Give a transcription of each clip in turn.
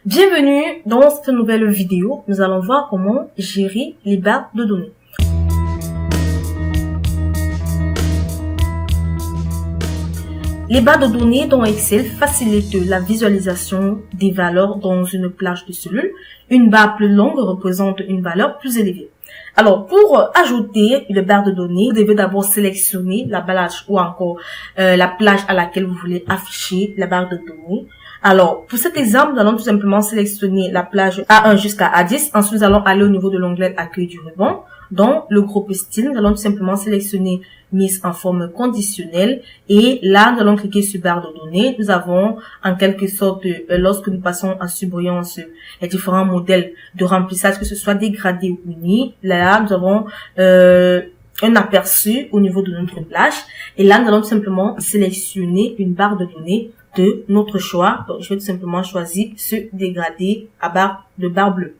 Bienvenue dans cette nouvelle vidéo. Nous allons voir comment gérer les barres de données. Les barres de données dans Excel facilitent la visualisation des valeurs dans une plage de cellules. Une barre plus longue représente une valeur plus élevée. Alors, pour ajouter une barre de données, vous devez d'abord sélectionner la plage ou encore la plage à laquelle vous voulez afficher la barre de données. Alors, pour cet exemple, nous allons tout simplement sélectionner la plage A1 jusqu'à A10. Ensuite, nous allons aller au niveau de l'onglet Accueil du ruban. Dans le groupe style, nous allons tout simplement sélectionner mise en forme conditionnelle. Et là, nous allons cliquer sur barre de données. Nous avons en quelque sorte, lorsque nous passons en surbrillance les différents modèles de remplissage, que ce soit dégradé ou uni, là, nous avons un aperçu au niveau de notre plage. Et là, nous allons tout simplement sélectionner une barre de données de notre choix. Donc, je vais tout simplement choisir ce dégradé à barre bleue.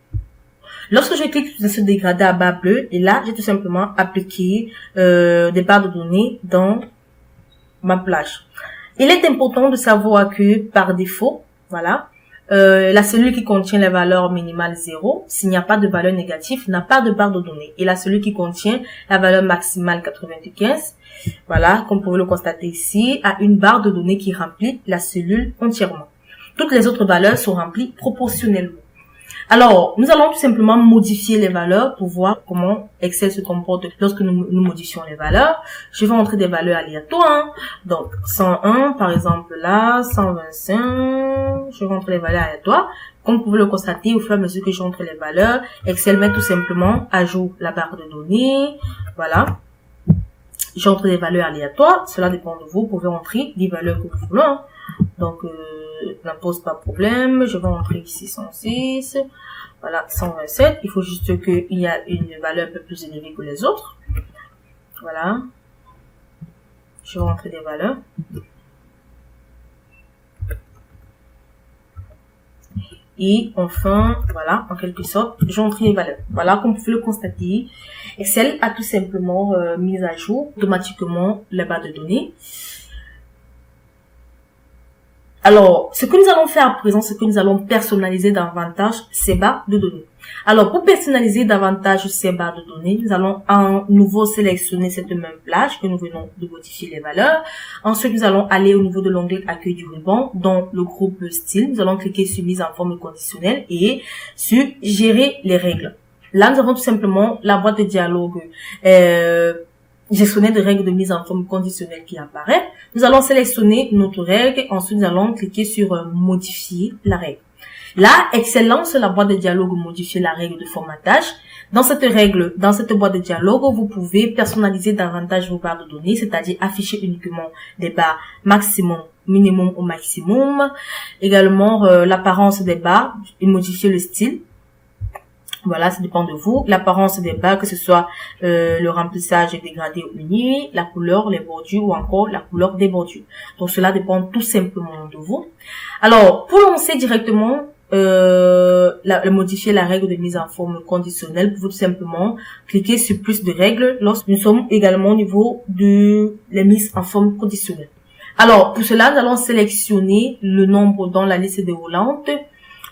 Lorsque je clique sur ce dégradé à barre bleue, et là, j'ai tout simplement appliqué des barres de données dans ma plage. Il est important de savoir que par défaut, voilà, la cellule qui contient les valeurs minimales 0, s'il n'y a pas de valeur négative, n'a pas de barre de données. Et la cellule qui contient la valeur maximale 95, voilà, comme vous pouvez le constater ici, a une barre de données qui remplit la cellule entièrement. Toutes les autres valeurs sont remplies proportionnellement. Alors, nous allons tout simplement modifier les valeurs pour voir comment Excel se comporte lorsque nous modifions les valeurs. Je vais entrer des valeurs aléatoires. Donc, 101, par exemple là, 125, je vais entrer les valeurs aléatoires. Comme vous pouvez le constater, au fur et à mesure que j'entre les valeurs, Excel met tout simplement à jour la barre de données. Voilà. J'entre des valeurs aléatoires. Cela dépend de vous. Vous pouvez entrer des valeurs que vous voulez. Donc, ne pose pas de problème. Je vais entrer ici 106. Voilà, 127. Il faut juste qu'il y a une valeur un peu plus élevée que les autres. Voilà. Je vais entrer des valeurs. Et enfin, voilà, en quelque sorte, j'ai entré les valeurs. Voilà, comme vous pouvez le constater, Excel a tout simplement mis à jour automatiquement les barres de données. Alors, ce que nous allons faire à présent, c'est que nous allons personnaliser davantage ces barres de données. Alors, pour personnaliser davantage ces barres de données, nous allons à nouveau sélectionner cette même plage que nous venons de modifier les valeurs. Ensuite, nous allons aller au niveau de l'onglet Accueil du ruban, dans le groupe Style. Nous allons cliquer sur Mise en forme conditionnelle et sur Gérer les règles. Là, nous avons tout simplement la boîte de dialogue gestionnaire de règles de mise en forme conditionnelle qui apparaît. Nous allons sélectionner notre règle. Ensuite, nous allons cliquer sur Modifier la règle. Là, Excel lance la boîte de dialogue Modifier la règle de formatage. Dans cette règle, dans cette boîte de dialogue, vous pouvez personnaliser davantage vos barres de données, c'est-à-dire afficher uniquement des barres maximum, minimum ou maximum. Également, l'apparence des barres et modifier le style. Voilà, ça dépend de vous. L'apparence des barres, que ce soit le remplissage dégradé ou uni, la couleur, les bordures ou encore la couleur des bordures. Donc, cela dépend tout simplement de vous. Alors, pour lancer directement, modifier la règle de mise en forme conditionnelle, vous pouvez tout simplement cliquer sur plus de règles lorsque nous sommes également au niveau de la mise en forme conditionnelle. Alors, pour cela, nous allons sélectionner le nombre dans la liste déroulante.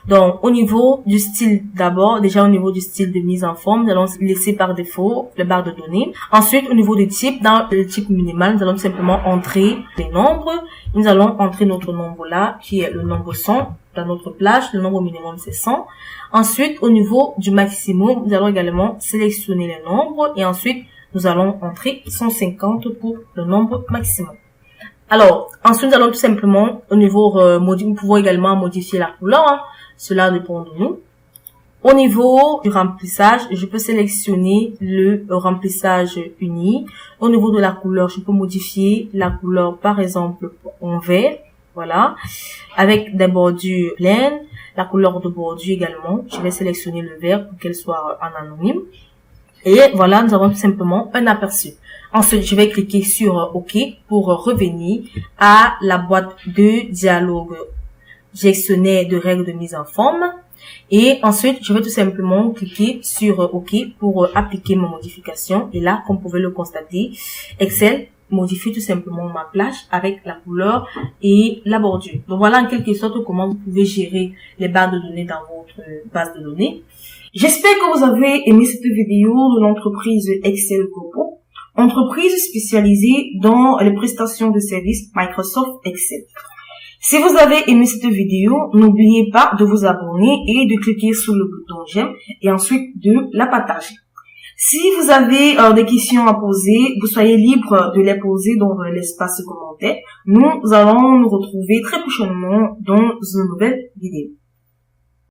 Donc, au niveau du style, d'abord, déjà au niveau du style de mise en forme, nous allons laisser par défaut les barres de données. Ensuite, au niveau du type, dans le type minimal, nous allons tout simplement entrer les nombres. Nous allons entrer notre nombre là, qui est le nombre 100 dans notre plage. Le nombre minimum, c'est 100. Ensuite, au niveau du maximum, nous allons également sélectionner les nombres. Et ensuite, nous allons entrer 150 pour le nombre maximum. Alors, ensuite, nous allons tout simplement, au niveau, nous pouvons également modifier la couleur. Cela dépend de nous. Au niveau du remplissage, je peux sélectionner le remplissage uni. Au niveau de la couleur, je peux modifier la couleur, par exemple, en vert. Voilà. Avec des bordures pleines. La couleur de bordure également. Je vais sélectionner le vert pour qu'elle soit en anonyme. Et voilà, nous avons tout simplement un aperçu. Ensuite, je vais cliquer sur OK pour revenir à la boîte de dialogue gestionnaire de règles de mise en forme. Et ensuite, je vais tout simplement cliquer sur OK pour appliquer ma modification. Et là, comme vous pouvez le constater, Excel modifier tout simplement ma plage avec la couleur et la bordure. Donc voilà en quelque sorte comment vous pouvez gérer les barres de données dans votre base de données. J'espère que vous avez aimé cette vidéo de l'entreprise Excel Gopo, entreprise spécialisée dans les prestations de services Microsoft Excel. Si vous avez aimé cette vidéo, n'oubliez pas de vous abonner et de cliquer sur le bouton j'aime et ensuite de la partager. Si vous avez des questions à poser, vous soyez libre de les poser dans l'espace commentaire. Nous allons nous retrouver très prochainement dans une nouvelle vidéo.